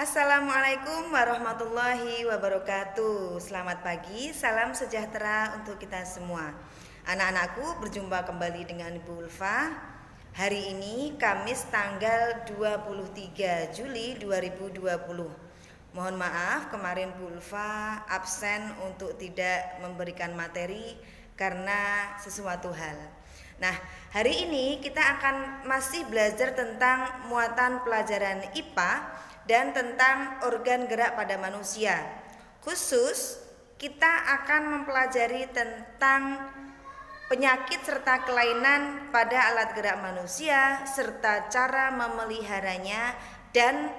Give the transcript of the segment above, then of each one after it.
Assalamualaikum warahmatullahi wabarakatuh. Selamat pagi, salam sejahtera untuk kita semua. Anak-anakku, berjumpa kembali dengan Ibu Ulfa. Hari ini Kamis tanggal 23 Juli 2020. Mohon maaf kemarin Bu Ulfa absen untuk tidak memberikan materi karena sesuatu hal. Nah, hari ini kita akan masih belajar tentang muatan pelajaran IPA dan tentang organ gerak pada manusia. Khusus kita akan mempelajari tentang penyakit serta kelainan pada alat gerak manusia serta cara memeliharanya dan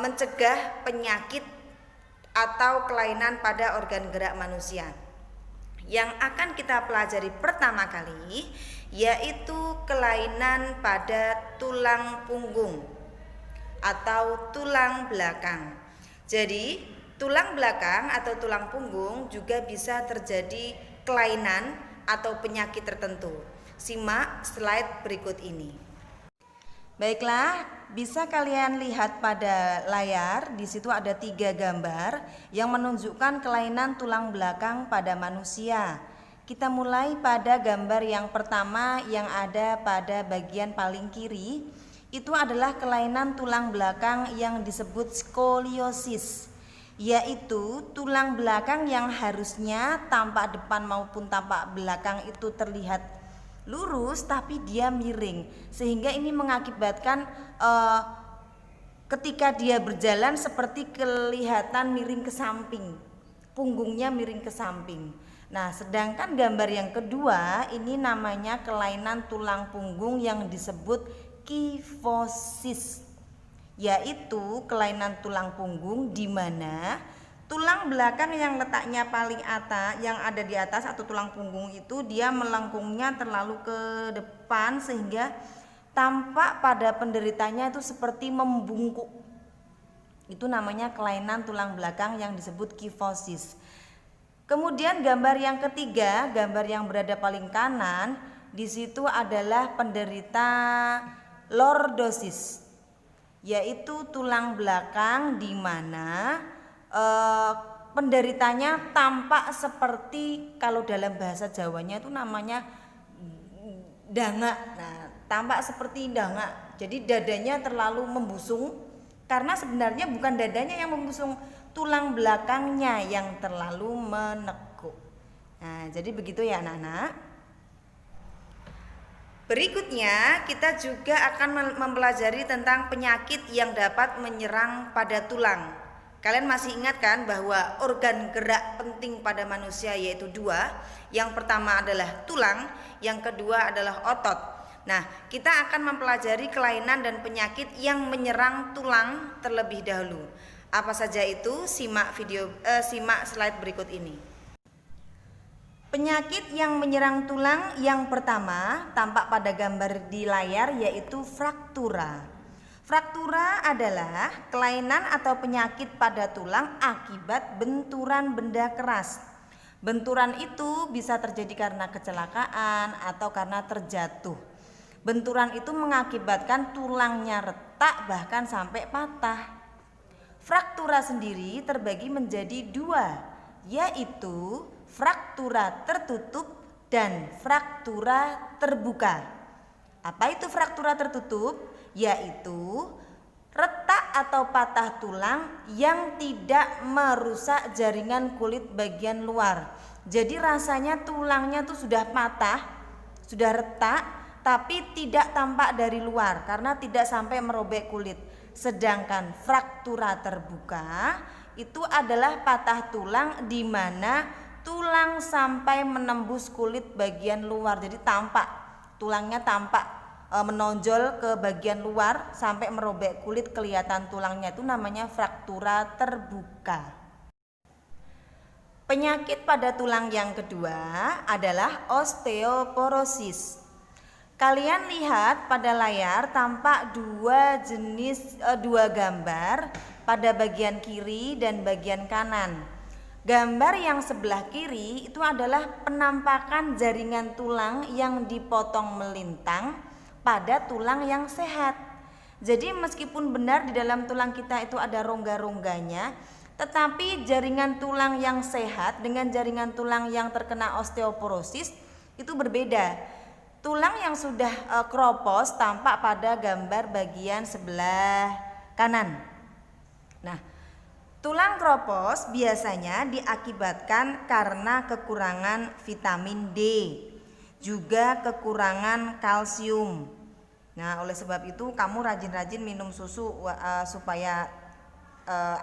mencegah penyakit atau kelainan pada organ gerak manusia. Yang akan kita pelajari pertama kali yaitu kelainan pada tulang punggung atau tulang belakang. Jadi, tulang belakang atau tulang punggung juga bisa terjadi kelainan atau penyakit tertentu. Simak slide berikut ini. Baiklah, bisa kalian lihat pada layar, di situ ada 3 gambar yang menunjukkan kelainan tulang belakang pada manusia. Kita mulai pada gambar yang pertama yang ada pada bagian paling kiri. Itu adalah kelainan tulang belakang yang disebut skoliosis, yaitu tulang belakang yang harusnya tampak depan maupun tampak belakang itu terlihat lurus tapi dia miring, sehingga ini mengakibatkan ketika dia berjalan seperti kelihatan miring ke samping, punggungnya miring ke samping. Nah, sedangkan gambar yang kedua ini namanya kelainan tulang punggung yang disebut kifosis, yaitu kelainan tulang punggung di mana tulang belakang yang letaknya paling atas, yang ada di atas atau tulang punggung itu dia melengkungnya terlalu ke depan sehingga tampak pada penderitanya itu seperti membungkuk. Itu namanya kelainan tulang belakang yang disebut kifosis. Kemudian gambar yang ketiga, gambar yang berada paling kanan, di situ adalah penderita lordosis, yaitu tulang belakang di mana penderitanya tampak seperti, kalau dalam bahasa Jawanya itu namanya dangak. Nah, tampak seperti dangak. Jadi dadanya terlalu membusung, karena sebenarnya bukan dadanya yang membusung, tulang belakangnya yang terlalu menekuk. Nah, jadi begitu ya anak-anak. Berikutnya kita juga akan mempelajari tentang penyakit yang dapat menyerang pada tulang. Kalian masih ingat kan bahwa organ gerak penting pada manusia yaitu 2. Yang pertama adalah tulang, yang kedua adalah otot. Nah, kita akan mempelajari kelainan dan penyakit yang menyerang tulang terlebih dahulu. Apa saja itu? Simak slide berikut ini. Penyakit yang menyerang tulang yang pertama tampak pada gambar di layar yaitu fraktura. Fraktura adalah kelainan atau penyakit pada tulang akibat benturan benda keras. Benturan itu bisa terjadi karena kecelakaan atau karena terjatuh. Benturan itu mengakibatkan tulangnya retak bahkan sampai patah. Fraktura sendiri terbagi menjadi 2, yaitu fraktura tertutup dan fraktura terbuka. Apa itu fraktura tertutup? Yaitu retak atau patah tulang yang tidak merusak jaringan kulit bagian luar. Jadi rasanya tulangnya tuh sudah patah, sudah retak, tapi tidak tampak dari luar karena tidak sampai merobek kulit. Sedangkan fraktura terbuka itu adalah patah tulang di mana tulang sampai menembus kulit bagian luar. Jadi tampak, tulangnya tampak menonjol ke bagian luar sampai merobek kulit, kelihatan tulangnya, itu namanya fraktura terbuka. Penyakit pada tulang yang kedua adalah osteoporosis. Kalian lihat pada layar tampak 2 gambar pada bagian kiri dan bagian kanan. Gambar yang sebelah kiri itu adalah penampakan jaringan tulang yang dipotong melintang pada tulang yang sehat. Jadi meskipun benar di dalam tulang kita itu ada rongga-rongganya, tetapi jaringan tulang yang sehat dengan jaringan tulang yang terkena osteoporosis itu berbeda. Tulang yang sudah kropos tampak pada gambar bagian sebelah kanan. Nah, tulang kropos biasanya diakibatkan karena kekurangan vitamin D, juga kekurangan kalsium. Nah, oleh sebab itu kamu rajin-rajin minum susu supaya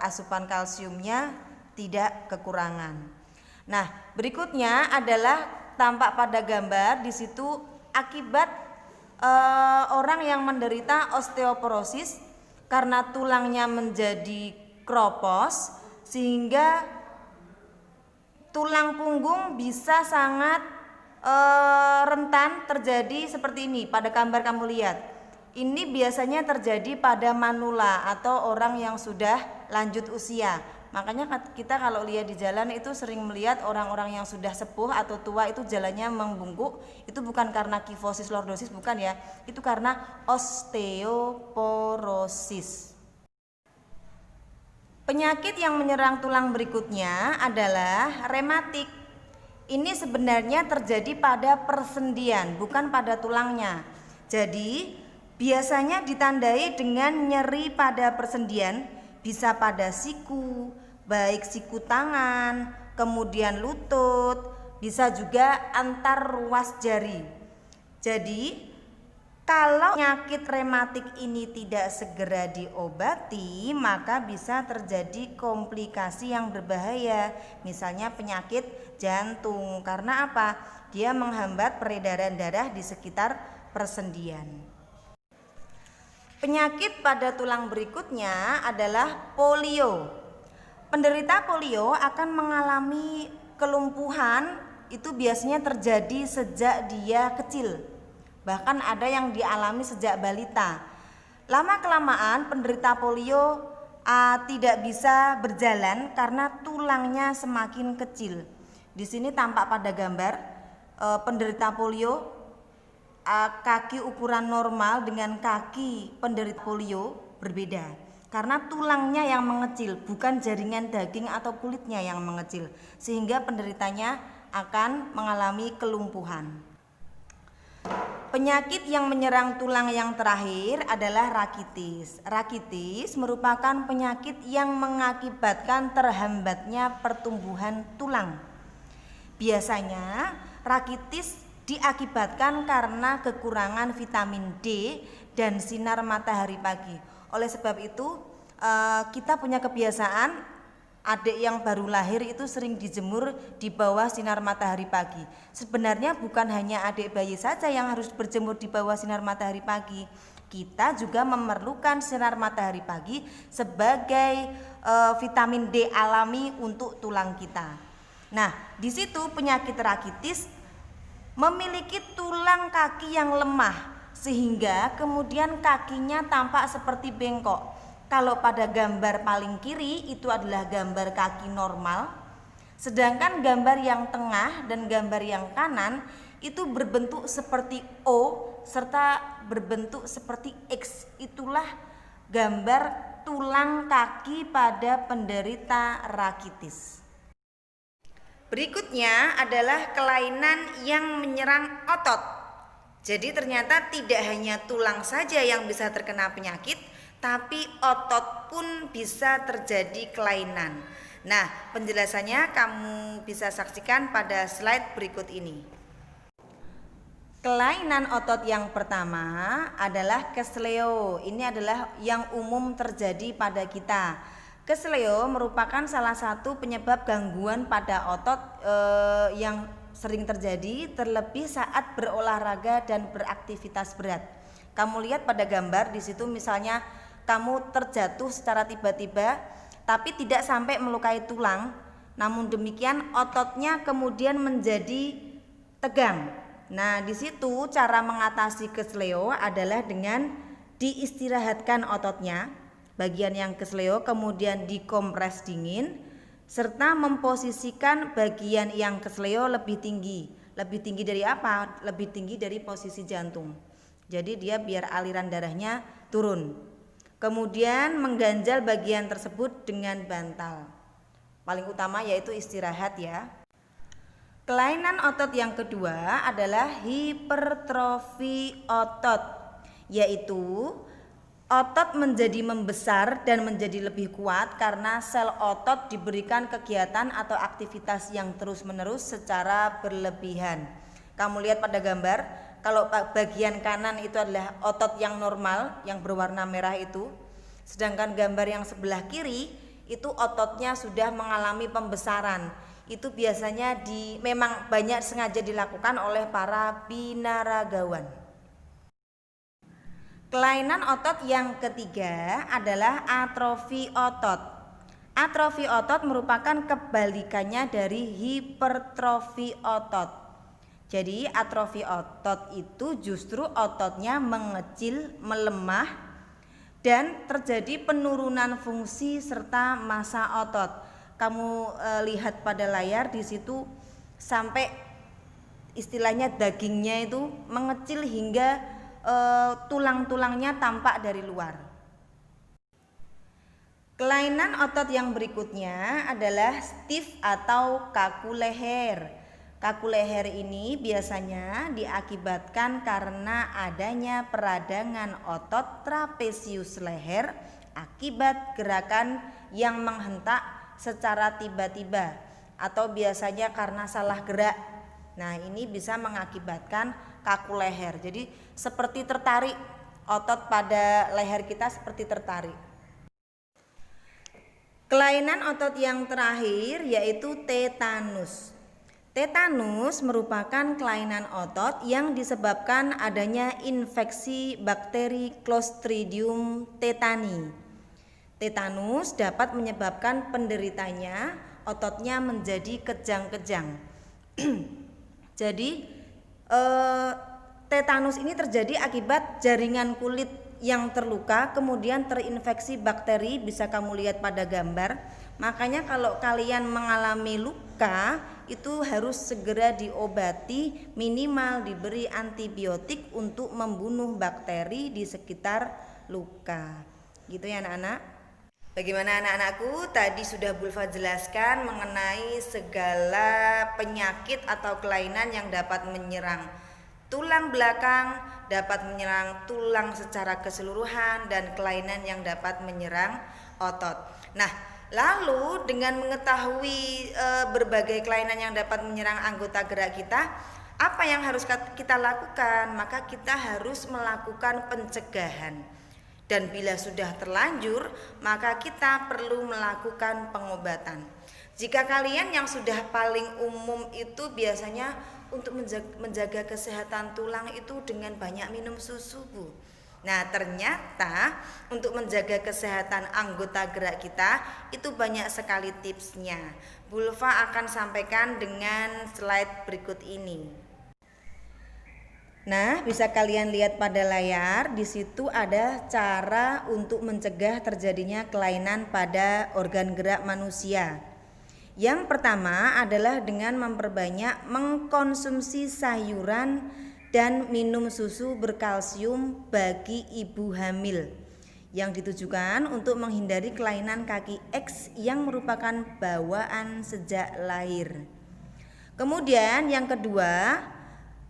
asupan kalsiumnya tidak kekurangan. Nah, berikutnya adalah tampak pada gambar di situ akibat orang yang menderita osteoporosis karena tulangnya menjadi kropos sehingga tulang punggung bisa sangat rentan terjadi seperti ini. Pada gambar kamu lihat, ini biasanya terjadi pada manula atau orang yang sudah lanjut usia. Makanya kita kalau lihat di jalan itu sering melihat orang-orang yang sudah sepuh atau tua itu jalannya membungkuk. Itu bukan karena kifosis lordosis, bukan ya, itu karena osteoporosis. Penyakit yang menyerang tulang berikutnya adalah rematik. Ini sebenarnya terjadi pada persendian, bukan pada tulangnya. Jadi biasanya ditandai dengan nyeri pada persendian, bisa pada siku, baik siku tangan, kemudian lutut, bisa juga antar ruas jari. Jadi kalau penyakit rematik ini tidak segera diobati, maka bisa terjadi komplikasi yang berbahaya. Misalnya penyakit jantung. Karena apa? Dia menghambat peredaran darah di sekitar persendian. Penyakit pada tulang berikutnya adalah polio. Penderita polio akan mengalami kelumpuhan, itu biasanya terjadi sejak dia kecil. Bahkan ada yang dialami sejak balita. Lama-kelamaan penderita polio tidak bisa berjalan karena tulangnya semakin kecil. Di sini tampak pada gambar penderita polio, kaki ukuran normal dengan kaki penderita polio berbeda. Karena tulangnya yang mengecil, bukan jaringan daging atau kulitnya yang mengecil, sehingga penderitanya akan mengalami kelumpuhan. Penyakit yang menyerang tulang yang terakhir adalah rakitis. Rakitis merupakan penyakit yang mengakibatkan terhambatnya pertumbuhan tulang. Biasanya rakitis diakibatkan karena kekurangan vitamin D dan sinar matahari pagi. Oleh sebab itu kita punya kebiasaan adik yang baru lahir itu sering dijemur di bawah sinar matahari pagi. Sebenarnya bukan hanya adik bayi saja yang harus berjemur di bawah sinar matahari pagi. Kita juga memerlukan sinar matahari pagi sebagai vitamin D alami untuk tulang kita. Nah, di situ penyakit rakitis memiliki tulang kaki yang lemah sehingga kemudian kakinya tampak seperti bengkok. Kalau pada gambar paling kiri itu adalah gambar kaki normal, sedangkan gambar yang tengah dan gambar yang kanan itu berbentuk seperti O serta berbentuk seperti X. Itulah gambar tulang kaki pada penderita rakitis. Berikutnya adalah kelainan yang menyerang otot. Jadi ternyata tidak hanya tulang saja yang bisa terkena penyakit, tapi otot pun bisa terjadi kelainan. Nah, penjelasannya kamu bisa saksikan pada slide berikut ini. Kelainan otot yang pertama adalah kesleo. Ini adalah yang umum terjadi pada kita. Kesleo merupakan salah satu penyebab gangguan pada otot yang sering terjadi, terlebih saat berolahraga dan beraktivitas berat. Kamu lihat pada gambar di situ, misalnya kamu terjatuh secara tiba-tiba tapi tidak sampai melukai tulang, namun demikian ototnya kemudian menjadi tegang. Nah, di situ cara mengatasi kesleo adalah dengan diistirahatkan ototnya, bagian yang kesleo, kemudian dikompres dingin, serta memposisikan bagian yang kesleo lebih tinggi. Lebih tinggi dari apa? Lebih tinggi dari posisi jantung. Jadi dia biar aliran darahnya turun. Kemudian mengganjal bagian tersebut dengan bantal. Paling utama yaitu istirahat ya. Kelainan otot yang kedua adalah hipertrofi otot, yaitu otot menjadi membesar dan menjadi lebih kuat karena sel otot diberikan kegiatan atau aktivitas yang terus-menerus secara berlebihan. Kamu lihat pada gambar, kalau bagian kanan itu adalah otot yang normal yang berwarna merah itu, sedangkan gambar yang sebelah kiri itu ototnya sudah mengalami pembesaran. Itu biasanya memang banyak sengaja dilakukan oleh para binaragawan. Kelainan otot yang ketiga adalah atrofi otot. Atrofi otot merupakan kebalikannya dari hipertrofi otot. Jadi atrofi otot itu justru ototnya mengecil, melemah, dan terjadi penurunan fungsi serta massa otot. Kamu lihat pada layar di situ sampai istilahnya dagingnya itu mengecil hingga tulang-tulangnya tampak dari luar. Kelainan otot yang berikutnya adalah stiff atau kaku leher. Kaku leher ini biasanya diakibatkan karena adanya peradangan otot trapesius leher akibat gerakan yang menghentak secara tiba-tiba atau biasanya karena salah gerak. Nah, ini bisa mengakibatkan kaku leher. Jadi seperti tertarik, otot pada leher kita seperti tertarik. Kelainan otot yang terakhir yaitu tetanus. Tetanus merupakan kelainan otot yang disebabkan adanya infeksi bakteri Clostridium tetani. Tetanus dapat menyebabkan penderitanya ototnya menjadi kejang-kejang. Jadi tetanus ini terjadi akibat jaringan kulit yang terluka kemudian terinfeksi bakteri, bisa kamu lihat pada gambar. Makanya kalau kalian mengalami luka itu harus segera diobati, minimal diberi antibiotik untuk membunuh bakteri di sekitar luka. Gitu ya anak-anak. Bagaimana anak-anakku? Tadi sudah Bulfa jelaskan mengenai segala penyakit atau kelainan yang dapat menyerang tulang belakang, dapat menyerang tulang secara keseluruhan, dan kelainan yang dapat menyerang otot. Nah, lalu dengan mengetahui berbagai kelainan yang dapat menyerang anggota gerak kita, apa yang harus kita lakukan? Maka kita harus melakukan pencegahan. Dan bila sudah terlanjur, maka kita perlu melakukan pengobatan. Jika kalian yang sudah paling umum itu biasanya untuk menjaga kesehatan tulang itu dengan banyak minum susu, Bu. Nah, ternyata untuk menjaga kesehatan anggota gerak kita itu banyak sekali tipsnya. Bulfa akan sampaikan dengan slide berikut ini. Nah, bisa kalian lihat pada layar, di situ ada cara untuk mencegah terjadinya kelainan pada organ gerak manusia. Yang pertama adalah dengan memperbanyak mengkonsumsi sayuran dan minum susu berkalsium bagi ibu hamil, yang ditujukan untuk menghindari kelainan kaki X yang merupakan bawaan sejak lahir. Kemudian yang kedua,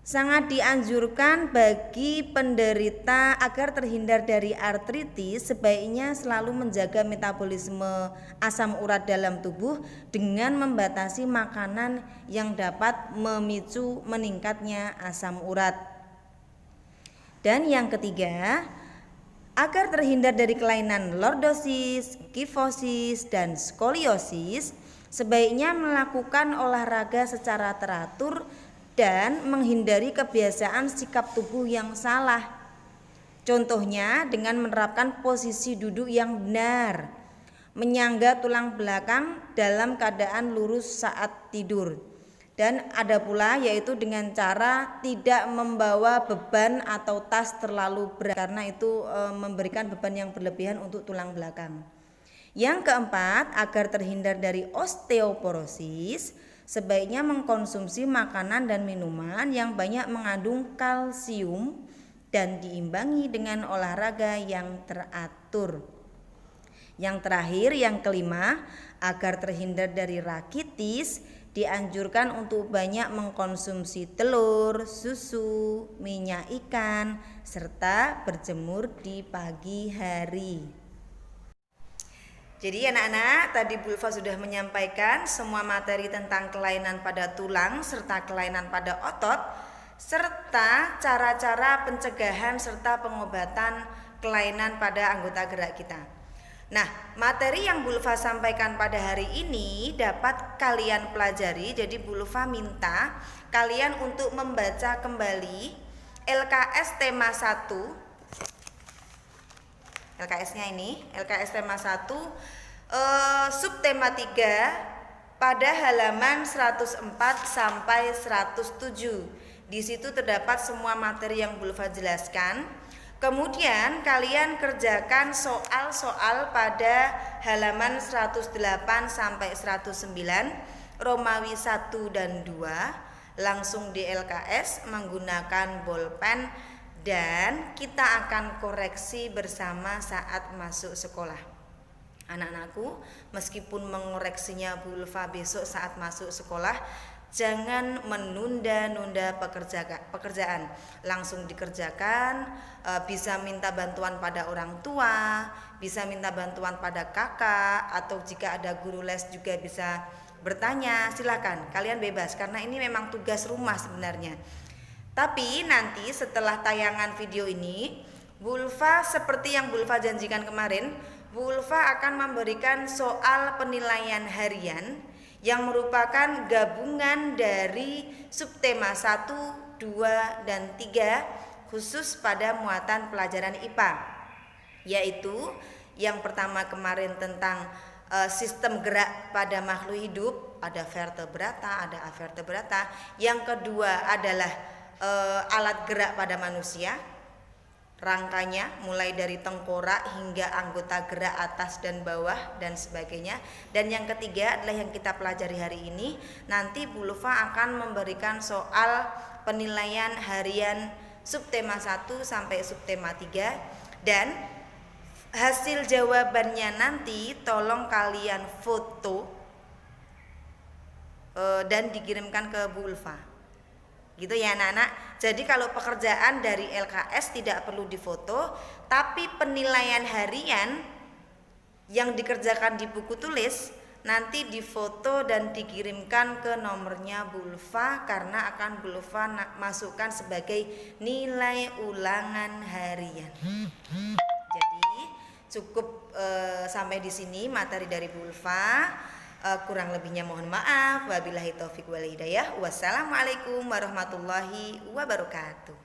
sangat dianjurkan bagi penderita agar terhindar dari artritis, sebaiknya selalu menjaga metabolisme asam urat dalam tubuh dengan membatasi makanan yang dapat memicu meningkatnya asam urat. Dan yang ketiga, agar terhindar dari kelainan lordosis, kifosis, dan skoliosis, sebaiknya melakukan olahraga secara teratur dan menghindari kebiasaan sikap tubuh yang salah. Contohnya dengan menerapkan posisi duduk yang benar, menyangga tulang belakang dalam keadaan lurus saat tidur. Dan ada pula yaitu dengan cara tidak membawa beban atau tas terlalu berat, karena itu memberikan beban yang berlebihan untuk tulang belakang. Yang keempat, agar terhindar dari osteoporosis, sebaiknya mengkonsumsi makanan dan minuman yang banyak mengandung kalsium dan diimbangi dengan olahraga yang teratur. Yang terakhir, yang kelima, agar terhindar dari rakitis, dianjurkan untuk banyak mengkonsumsi telur, susu, minyak ikan, serta berjemur di pagi hari. Jadi anak-anak, tadi Bu Ulfa sudah menyampaikan semua materi tentang kelainan pada tulang serta kelainan pada otot, serta cara-cara pencegahan serta pengobatan kelainan pada anggota gerak kita. Nah, materi yang Bu Ulfa sampaikan pada hari ini dapat kalian pelajari. Jadi Bu Ulfa minta kalian untuk membaca kembali LKS tema 1. LKS-nya ini, LKS tema 1 subtema 3 pada halaman 104 sampai 107. Di situ terdapat semua materi yang Bu Ulfa jelaskan. Kemudian kalian kerjakan soal-soal pada halaman 108 sampai 109, Romawi 1 dan 2, langsung di LKS menggunakan bolpen, dan kita akan koreksi bersama saat masuk sekolah. Anak-anakku, meskipun mengoreksinya Bu Ulfa besok saat masuk sekolah, jangan menunda-nunda pekerjaan. Langsung dikerjakan, bisa minta bantuan pada orang tua, bisa minta bantuan pada kakak, atau jika ada guru les juga bisa bertanya. Silakan, kalian bebas, karena ini memang tugas rumah sebenarnya. Tapi nanti setelah tayangan video ini, Bu Ulfa seperti yang Bu Ulfa janjikan kemarin, Bu Ulfa akan memberikan soal penilaian harian yang merupakan gabungan dari subtema 1, 2, dan 3 khusus pada muatan pelajaran IPA. Yaitu yang pertama kemarin tentang sistem gerak pada makhluk hidup, ada vertebrata, ada avertebrata. Yang kedua adalah alat gerak pada manusia, rangkanya mulai dari tengkorak hingga anggota gerak atas dan bawah dan sebagainya. Dan yang ketiga adalah yang kita pelajari hari ini. Nanti Bu Ulfa akan memberikan soal penilaian harian subtema 1 sampai subtema 3, dan hasil jawabannya nanti tolong kalian foto dan dikirimkan ke Bu Ulfa. Gitu ya anak-anak. Jadi kalau pekerjaan dari LKS tidak perlu difoto, tapi penilaian harian yang dikerjakan di buku tulis nanti difoto dan dikirimkan ke nomornya Bu Ulfa, karena akan Bu Ulfa masukkan sebagai nilai ulangan harian. Jadi cukup sampai di sini materi dari Bu Ulfa. Kurang lebihnya mohon maaf. Wabillahi taufik wal hidayah. Wassalamualaikum warahmatullahi wabarakatuh.